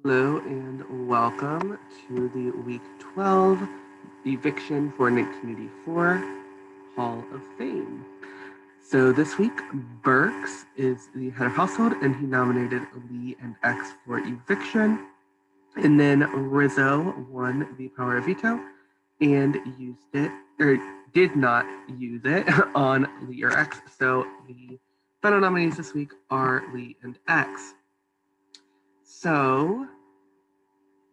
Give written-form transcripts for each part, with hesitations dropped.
Hello and welcome to the Week 12 Eviction for 1984 Hall of Fame. So this week, Burks is the head of household and he nominated Lee and X for Eviction. And then Rizzo won the power of veto and used it, or did not use it, on Lee or X. So the final nominees this week are Lee and X. So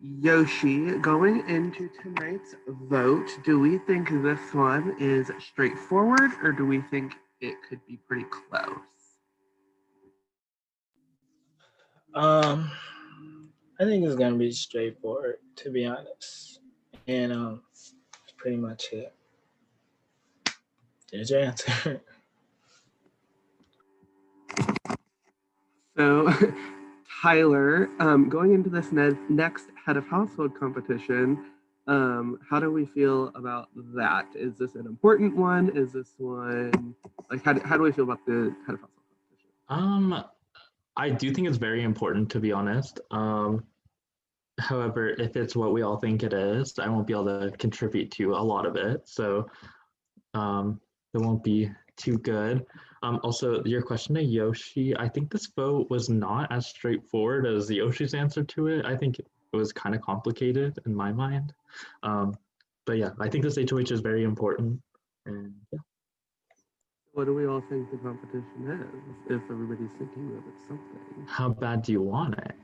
Yoshi, going into tonight's vote, do we think this one is straightforward or do we think it could be pretty close? I think it's gonna be straightforward, to be honest. And that's pretty much it. There's your answer. So, Tyler, going into this next head of household competition, how do we feel about that? Is this an important one? Is this one like how do we feel about the head of household competition? I do think it's very important, to be honest. However, if it's what we all think it is, I won't be able to contribute to a lot of it, so it won't be too good. Also, your question to Yoshi, I think this vote was not as straightforward as Yoshi's answer to it. I think it was kind of complicated in my mind. But yeah, I think this HOH is very important. And yeah. What do we all think the competition is? If everybody's thinking that it's something. How bad do you want it?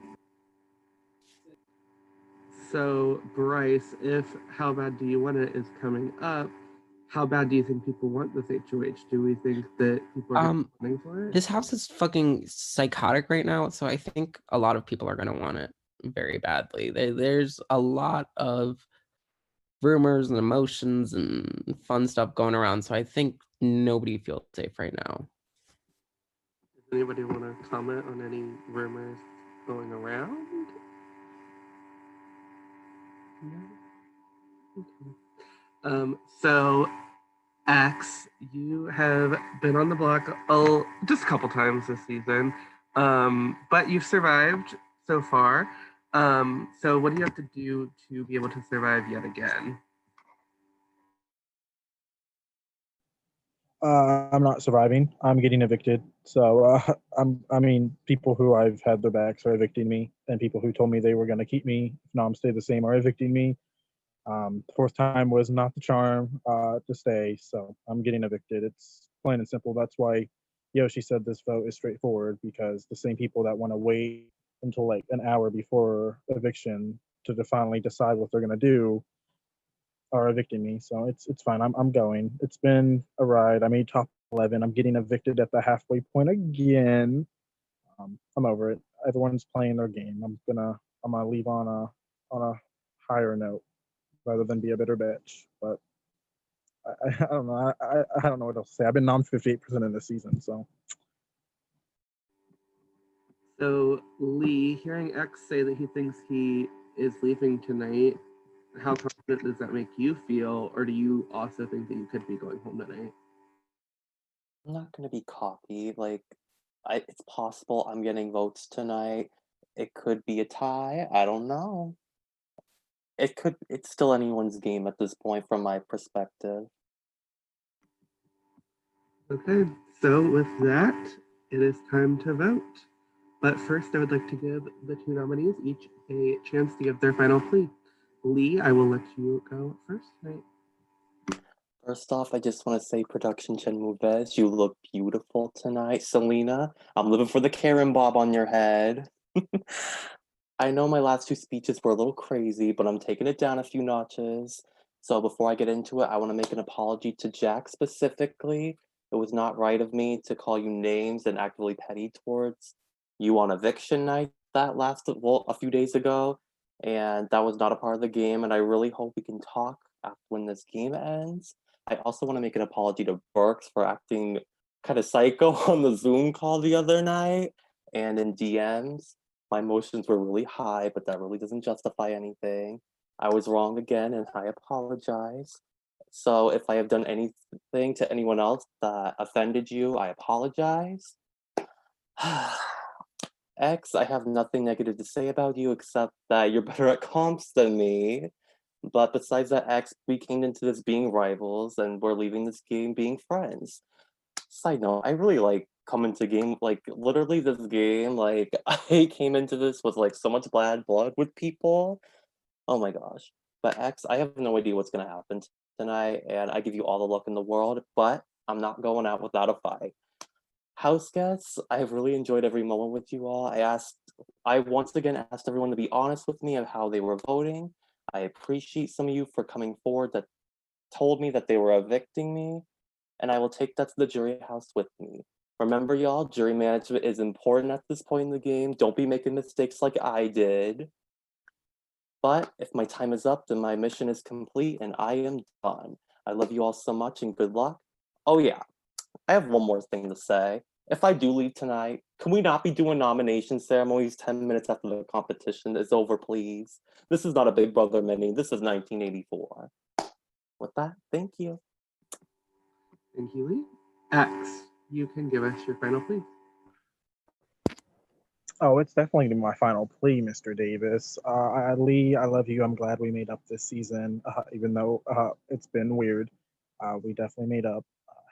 So, Bryce, if How Bad Do You Want It is coming up, how bad do you think people want this HOH? Do we think that people are voting for it? His house is fucking psychotic right now, so I think a lot of people are going to want it very badly. There's a lot of rumors and emotions and fun stuff going around, so I think nobody feels safe right now. Does anybody want to comment on any rumors going around? No? Okay. So, X, you have been on the block just a couple times this season, but you've survived so far. So, what do you have to do to be able to survive yet again? I'm not surviving. I'm getting evicted. So people who I've had their backs are evicting me, and people who told me they were going to keep me, if nom stay the same, are evicting me. Fourth time was not the charm to stay, so I'm getting evicted. It's plain and simple. That's why Yoshi said this vote is straightforward, because the same people that want to wait until like an hour before eviction to finally decide what they're going to do are evicting me. So it's fine. I'm going. It's been a ride. I made top 11. I'm getting evicted at the halfway point again. I'm over it. Everyone's playing their game. I'm gonna leave on a higher note rather than be a bitter bitch. But I don't know. I don't know what else to say. I've been nom 58% of the season. So Lee, hearing X say that he thinks he is leaving tonight, how confident does that make you feel, or do you also think that you could be going home tonight? I'm not gonna be cocky. It's possible I'm getting votes tonight. It could be a tie. I don't know. It's still anyone's game at this point from my perspective. Okay, so with that, it is time to vote. But first, I would like to give the two nominees each a chance to give their final plea. Lee, I will let you go first tonight. First off, I just want to say, Production Chen Moves, you look beautiful tonight. Selena, I'm living for the Karen Bob on your head. I know my last two speeches were a little crazy, but I'm taking it down a few notches. So before I get into it, I want to make an apology to Jack specifically. It was not right of me to call you names and act really petty towards you on eviction night that lasted, well, a few days ago. And that was not a part of the game. And I really hope we can talk after when this game ends. I also want to make an apology to Burks for acting kind of psycho on the Zoom call the other night and in DMs. My emotions were really high, but that really doesn't justify anything. I was wrong again, and I apologize. So if I have done anything to anyone else that offended you, I apologize. X, I have nothing negative to say about you except that you're better at comps than me. But besides that, X, we came into this being rivals and we're leaving this game being friends. Side note, I really like coming to game, like literally this game, like I came into this with like so much bad blood with people. Oh my gosh. But X, I have no idea what's gonna happen tonight, and I give you all the luck in the world, but I'm not going out without a fight. House guests, I have really enjoyed every moment with you all. I once again asked everyone to be honest with me of how they were voting. I appreciate some of you for coming forward that told me that they were evicting me, and I will take that to the jury house with me. Remember, y'all, jury management is important at this point in the game. Don't be making mistakes like I did. But if my time is up, then my mission is complete and I am done. I love you all so much and good luck. Oh, yeah, I have one more thing to say. If I do leave tonight, can we not be doing nomination ceremonies 10 minutes after the competition is over, please? This is not a Big Brother mini. This is 1984. With that, thank you. Thank you, Lee. X, you can give us your final plea. Oh, it's definitely my final plea, Mr. Davis. Lee, I love you. I'm glad we made up this season, even though it's been weird. We definitely made up.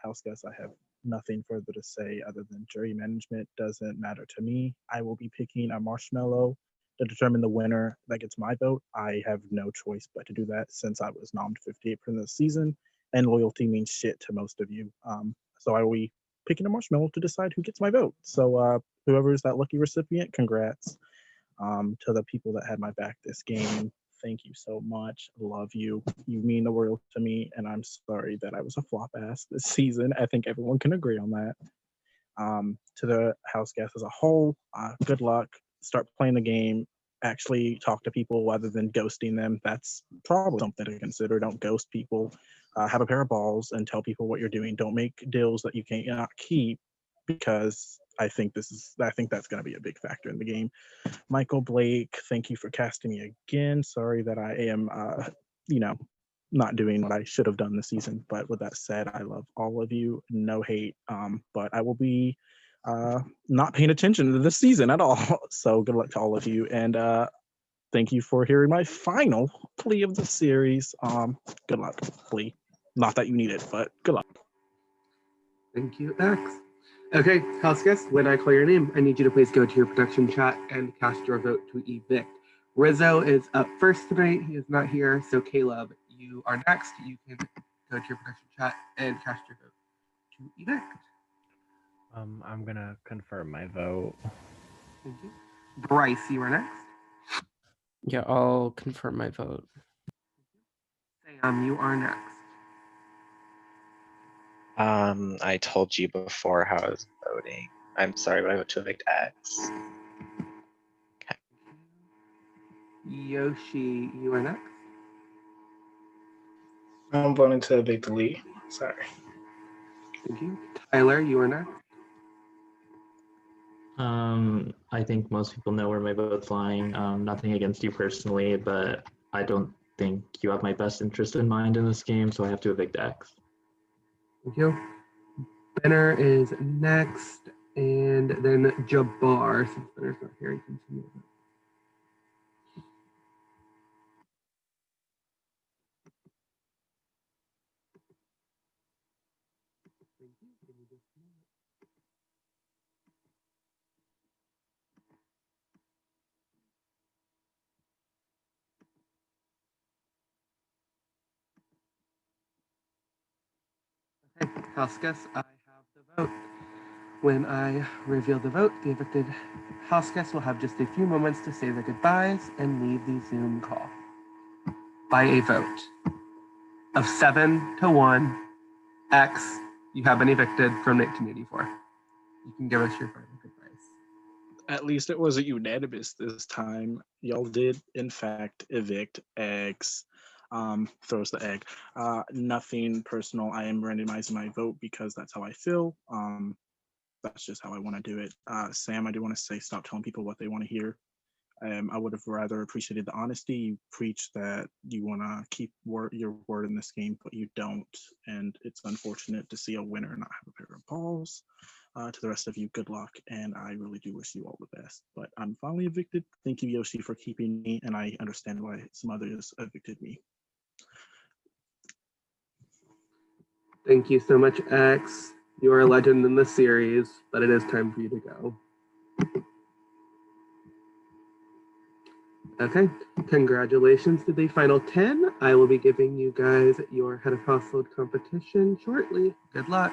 House guests, I have nothing further to say other than jury management doesn't matter to me. I will be picking a marshmallow to determine the winner that gets my vote. I have no choice but to do that since I was nommed 58% of the season, and loyalty means shit to most of you. So I will be picking a marshmallow to decide who gets my vote. So whoever is that lucky recipient, congrats. To the people that had my back this game, thank you so much. Love you. You mean the world to me, and I'm sorry that I was a flop ass this season. I think everyone can agree on that. To the house guests as a whole, good luck. Start playing the game. Actually talk to people rather than ghosting them. That's probably something to consider. Don't ghost people. Have a pair of balls and tell people what you're doing. Don't make deals that you can't not keep, because I think that's going to be a big factor in the game. Michael Blake, thank you for casting me again. Sorry that I am, you know, not doing what I should have done this season. But with that said, I love all of you. No hate. But I will be not paying attention to this season at all. So good luck to all of you. And thank you for hearing my final plea of the series. Good luck, plea. Not that you need it, but good luck. Thank you, X. Okay, house guests, when I call your name, I need you to please go to your production chat and cast your vote to evict. Rizzo is up first tonight. He is not here. So Caleb, you are next. You can go to your production chat and cast your vote to evict. I'm gonna confirm my vote. Thank you. Bryce, you are next. Yeah, I'll confirm my vote. Sam, you are next. I told you before how I was voting. I'm sorry, but I vote to evict X. Yoshi, you are next. I'm voting to evict Lee. Sorry. Thank you. Tyler, you are next. I think most people know where my vote's lying. Nothing against you personally, but I don't think you have my best interest in mind in this game, so I have to evict X. Thank you. Benner is next, and then Jabbar, since Benner's not here, you can continue. Thank you. Give me just a moment. Okay, house guests, I have the vote. When I reveal the vote, the evicted house guests will have just a few moments to say their goodbyes and leave the Zoom call. By a vote of 7-1, X, you have been evicted from 1984. You can give us your final goodbyes. At least it wasn't unanimous this time. Y'all did, in fact, evict X. Throws the egg. Nothing personal. I am randomizing my vote because that's how I feel. That's just how I want to do it. Sam, I do want to say stop telling people what they want to hear. I would have rather appreciated the honesty. You preach that you want to keep your word in this game, but you don't. And it's unfortunate to see a winner not have a pair of balls. To the rest of you, good luck, and I really do wish you all the best. But I'm finally evicted. Thank you, Yoshi, for keeping me, and I understand why some others evicted me. Thank you so much, X. You are a legend in the series, but it is time for you to go. Okay, congratulations to the final 10. I will be giving you guys your head of household competition shortly. Good luck.